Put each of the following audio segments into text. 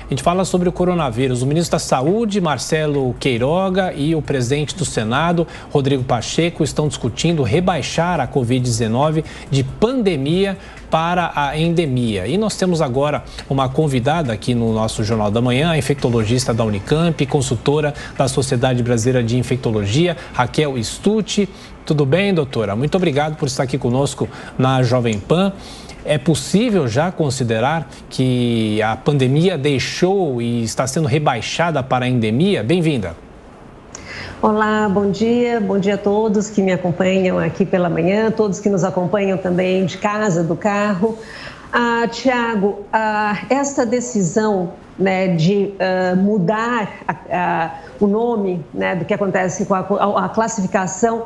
A gente fala sobre o coronavírus. O ministro da Saúde, Marcelo Queiroga, e o presidente do Senado, Rodrigo Pacheco, estão discutindo rebaixar a Covid-19 de pandemia para a endemia. E nós temos agora uma convidada aqui no nosso Jornal da Manhã, a infectologista da Unicamp, consultora da Sociedade Brasileira de Infectologia, Raquel Stucchi. Tudo bem, doutora? Muito obrigado por estar aqui conosco na Jovem Pan. É possível já considerar que a pandemia deixou e está sendo rebaixada para a endemia? Bem-vinda. Olá, bom dia a todos que me acompanham aqui pela manhã, todos que nos acompanham também de casa, do carro. Tiago, esta decisão, né, de mudar o nome, né, do que acontece com a classificação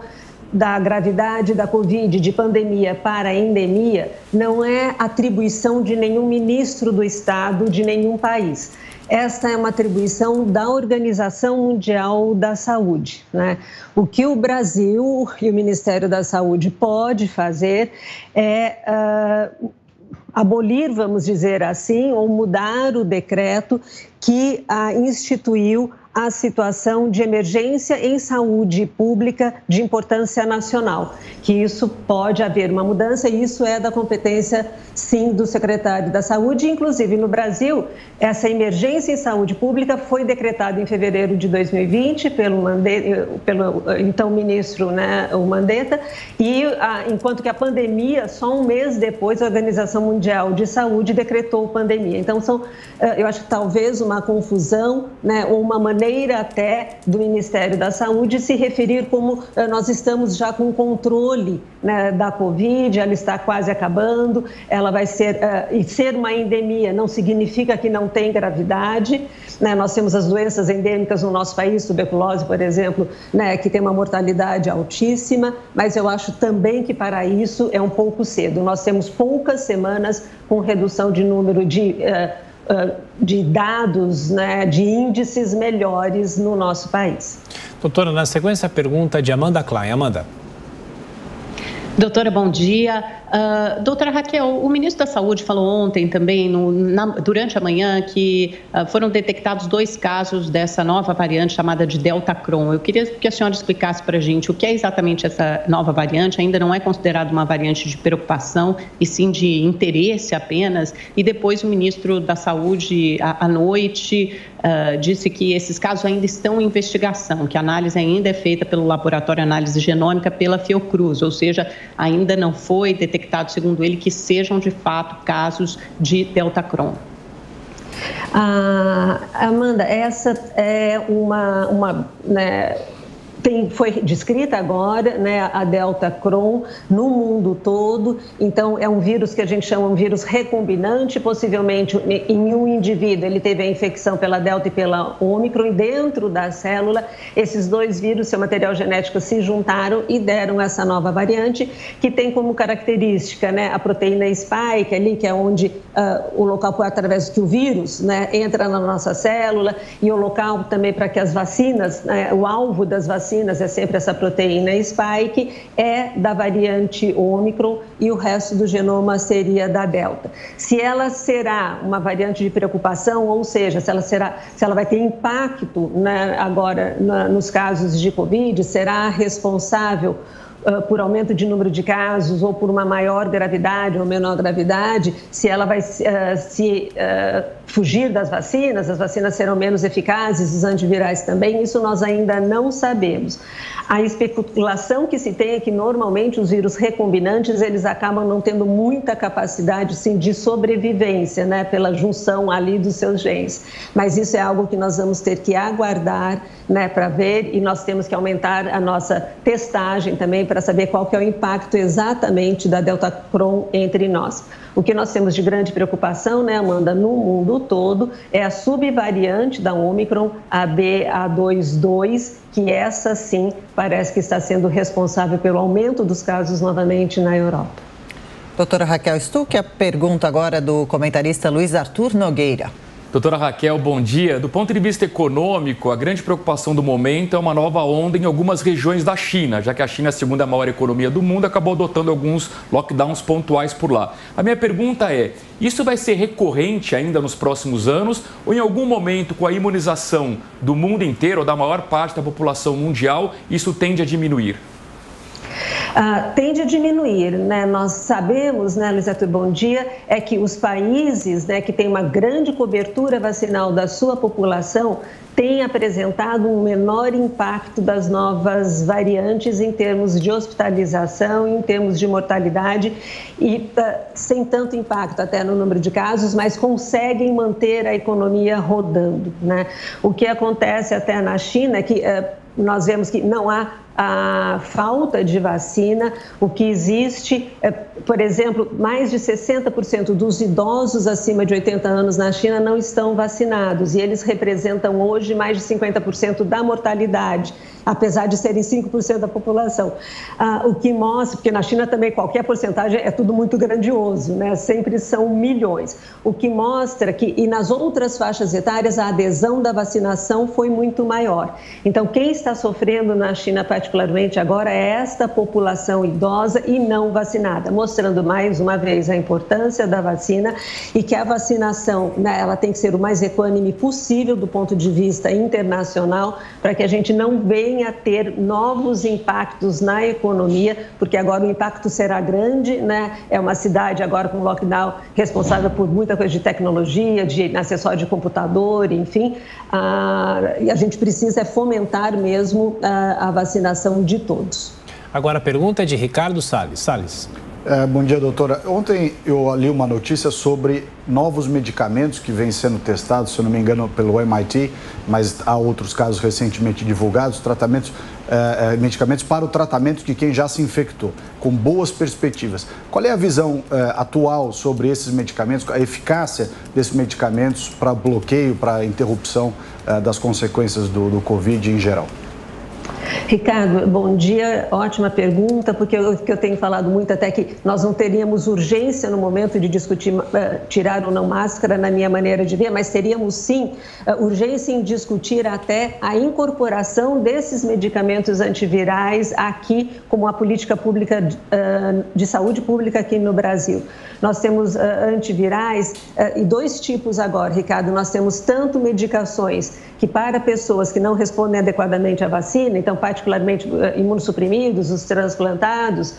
da gravidade da Covid, de pandemia para endemia, não é atribuição de nenhum ministro do Estado de nenhum país. Esta é uma atribuição da Organização Mundial da Saúde, né? O que o Brasil e o Ministério da Saúde pode fazer é abolir, vamos dizer assim, ou mudar o decreto que instituiu a situação de emergência em saúde pública de importância nacional, que isso pode haver uma mudança e isso é da competência, sim, do secretário da Saúde. Inclusive, no Brasil, essa emergência em saúde pública foi decretada em fevereiro de 2020 pelo então ministro, né, o Mandetta, e enquanto que a pandemia, só um mês depois, a Organização Mundial de Saúde decretou pandemia. Então, eu acho que talvez uma confusão, né, ou uma maneira até do Ministério da Saúde se referir como nós estamos já com controle, né, da Covid, ela está quase acabando, ela vai ser, e ser uma endemia não significa que não tem gravidade, né? Nós temos as doenças endêmicas no nosso país, tuberculose, por exemplo, né, que tem uma mortalidade altíssima, mas eu acho também que para isso é um pouco cedo. Nós temos poucas semanas com redução de número de dados, né, de índices melhores no nosso país. Doutora, na sequência, a pergunta de Amanda Klein. Amanda. Doutora, bom dia. Doutora Raquel, o ministro da Saúde falou ontem também, durante a manhã, que foram detectados 2 casos dessa nova variante chamada de Delta Cron. Eu queria que a senhora explicasse para a gente o que é exatamente essa nova variante. Ainda não é considerada uma variante de preocupação, e sim de interesse apenas. E depois o ministro da Saúde, à noite, disse que esses casos ainda estão em investigação, que a análise ainda é feita pelo Laboratório de Análise Genômica pela Fiocruz, ou seja, ainda não foi detectado, segundo ele, que sejam de fato casos de Delta Cron. Amanda, essa é foi descrita agora, né, a Delta Cron no mundo todo. Então, é um vírus que a gente chama um vírus recombinante. Possivelmente, em um indivíduo, ele teve a infecção pela Delta e pela Ômicron, e dentro da célula, esses 2 vírus, seu material genético, se juntaram e deram essa nova variante, que tem como característica, né, a proteína spike ali, que é onde o local através do que o vírus, né, entra na nossa célula, e o local também para que as vacinas, né, o alvo das vacinas é sempre essa proteína spike, é da variante Ômicron, e o resto do genoma seria da Delta. Se ela será uma variante de preocupação, ou seja, se ela vai ter impacto, né, agora nos casos de Covid, será responsável por aumento de número de casos ou por uma maior gravidade ou menor gravidade, se ela vai fugir das vacinas, as vacinas serão menos eficazes, os antivirais também, isso nós ainda não sabemos. A especulação que se tem é que normalmente os vírus recombinantes, eles acabam não tendo muita capacidade, sim, de sobrevivência, né, pela junção ali dos seus genes. Mas isso é algo que nós vamos ter que aguardar, né, para ver, e nós temos que aumentar a nossa testagem também para saber qual que é o impacto exatamente da Delta Cron entre nós. O que nós temos de grande preocupação, né, Amanda, no mundo todo, é a subvariante da Ômicron, a BA.2.2, que essa sim parece que está sendo responsável pelo aumento dos casos novamente na Europa. Doutora Raquel Stucchi, a pergunta agora do comentarista Luiz Arthur Nogueira. Doutora Raquel, bom dia. Do ponto de vista econômico, a grande preocupação do momento é uma nova onda em algumas regiões da China, já que a China é a segunda maior economia do mundo, acabou adotando alguns lockdowns pontuais por lá. A minha pergunta é, isso vai ser recorrente ainda nos próximos anos ou em algum momento, com a imunização do mundo inteiro ou da maior parte da população mundial, isso tende a diminuir? Tende a diminuir, né? Nós sabemos, né, Luiz Arthur, bom dia, é que os países, né, que têm uma grande cobertura vacinal da sua população têm apresentado um menor impacto das novas variantes em termos de hospitalização, em termos de mortalidade e sem tanto impacto até no número de casos, mas conseguem manter a economia rodando, né? O que acontece até na China é que nós vemos que não há a falta de vacina, o que existe, por exemplo, mais de 60% dos idosos acima de 80 anos na China não estão vacinados e eles representam hoje mais de 50% da mortalidade, apesar de serem 5% da população. O que mostra, porque na China também qualquer porcentagem é tudo muito grandioso, né? Sempre são milhões. O que mostra que, e nas outras faixas etárias, a adesão da vacinação foi muito maior. Então, quem está sofrendo na China particularmente agora é esta população idosa e não vacinada, mostrando mais uma vez a importância da vacina e que a vacinação, né, ela tem que ser o mais equânime possível do ponto de vista internacional para que a gente não venha a ter novos impactos na economia, porque agora o impacto será grande, né? É uma cidade agora com lockdown responsável por muita coisa de tecnologia, de acessório de computador, enfim, e a gente precisa fomentar mesmo a vacinação de todos. Agora a pergunta é de Ricardo Salles. Bom dia, doutora. Ontem eu li uma notícia sobre novos medicamentos que vêm sendo testados, se eu não me engano, pelo MIT, mas há outros casos recentemente divulgados, medicamentos para o tratamento de quem já se infectou, com boas perspectivas. Qual é a visão atual sobre esses medicamentos, a eficácia desses medicamentos para bloqueio, para interrupção das consequências do Covid em geral? Ricardo, bom dia, ótima pergunta, porque eu tenho falado muito até que nós não teríamos urgência no momento de discutir tirar ou não máscara, na minha maneira de ver, mas teríamos sim urgência em discutir até a incorporação desses medicamentos antivirais aqui como a política pública de saúde pública aqui no Brasil. Nós temos antivirais e dois tipos agora, Ricardo, nós temos tanto medicações que para pessoas que não respondem adequadamente à vacina, então particularmente imunossuprimidos, os transplantados,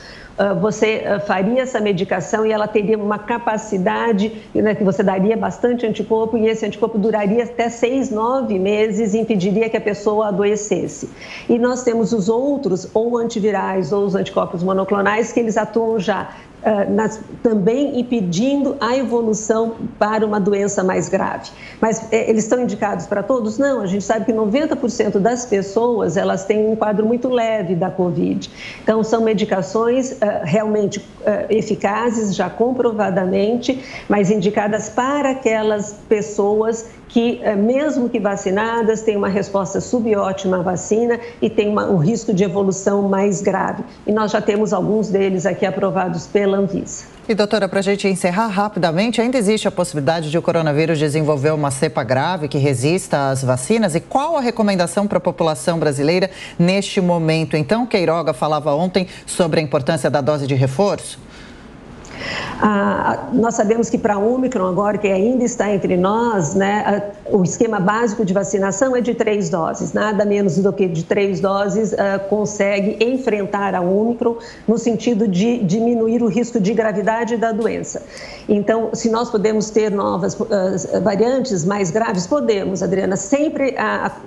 você faria essa medicação e ela teria uma capacidade, né, que você daria bastante anticorpo e esse anticorpo duraria até 6, 9 meses e impediria que a pessoa adoecesse. E nós temos os outros, ou antivirais ou os anticorpos monoclonais, que eles atuam já também impedindo a evolução para uma doença mais grave. Mas eles estão indicados para todos? Não, a gente sabe que 90% das pessoas, elas têm um quadro muito leve da Covid. Então, são medicações realmente eficazes, já comprovadamente, mas indicadas para aquelas pessoas que, mesmo que vacinadas, têm uma resposta subótima à vacina e têm um risco de evolução mais grave. E nós já temos alguns deles aqui aprovados pela Anvisa. E, doutora, para a gente encerrar rapidamente, ainda existe a possibilidade de o coronavírus desenvolver uma cepa grave que resista às vacinas? E qual a recomendação para a população brasileira neste momento? Então, Queiroga falava ontem sobre a importância da dose de reforço. Nós sabemos que para a Omicron, agora que ainda está entre nós, né, o esquema básico de vacinação é de 3 doses. Nada menos do que de 3 doses consegue enfrentar a Omicron no sentido de diminuir o risco de gravidade da doença. Então, se nós podemos ter novas variantes mais graves, podemos, Adriana. Sempre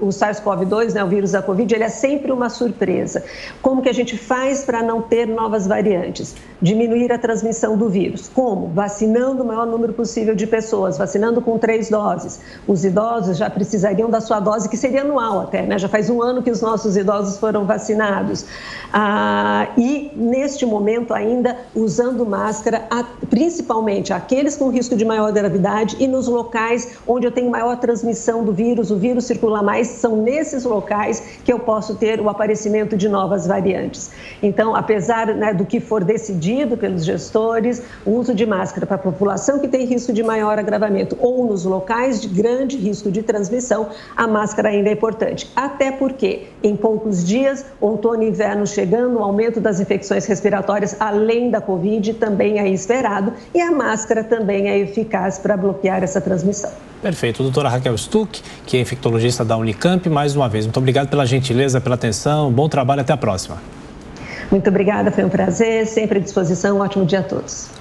o SARS-CoV-2, né, o vírus da Covid, ele é sempre uma surpresa. Como que a gente faz para não ter novas variantes? Diminuir a transmissão do vírus. Como? Vacinando o maior número possível de pessoas, vacinando com 3 doses. Os idosos já precisariam da sua dose, que seria anual até, né? Já faz 1 ano que os nossos idosos foram vacinados. E, neste momento, ainda usando máscara, principalmente aqueles com risco de maior gravidade e nos locais onde eu tenho maior transmissão do vírus, o vírus circula mais, são nesses locais que eu posso ter o aparecimento de novas variantes. Então, apesar, né, do que for decidido pelos gestores, mas o uso de máscara para a população que tem risco de maior agravamento ou nos locais de grande risco de transmissão, a máscara ainda é importante. Até porque, em poucos dias, outono e inverno chegando, o aumento das infecções respiratórias, além da Covid, também é esperado, e a máscara também é eficaz para bloquear essa transmissão. Perfeito. Doutora Raquel Stuck, que é infectologista da Unicamp, mais uma vez, muito obrigado pela gentileza, pela atenção, bom trabalho, até a próxima. Muito obrigada, foi um prazer, sempre à disposição, um ótimo dia a todos.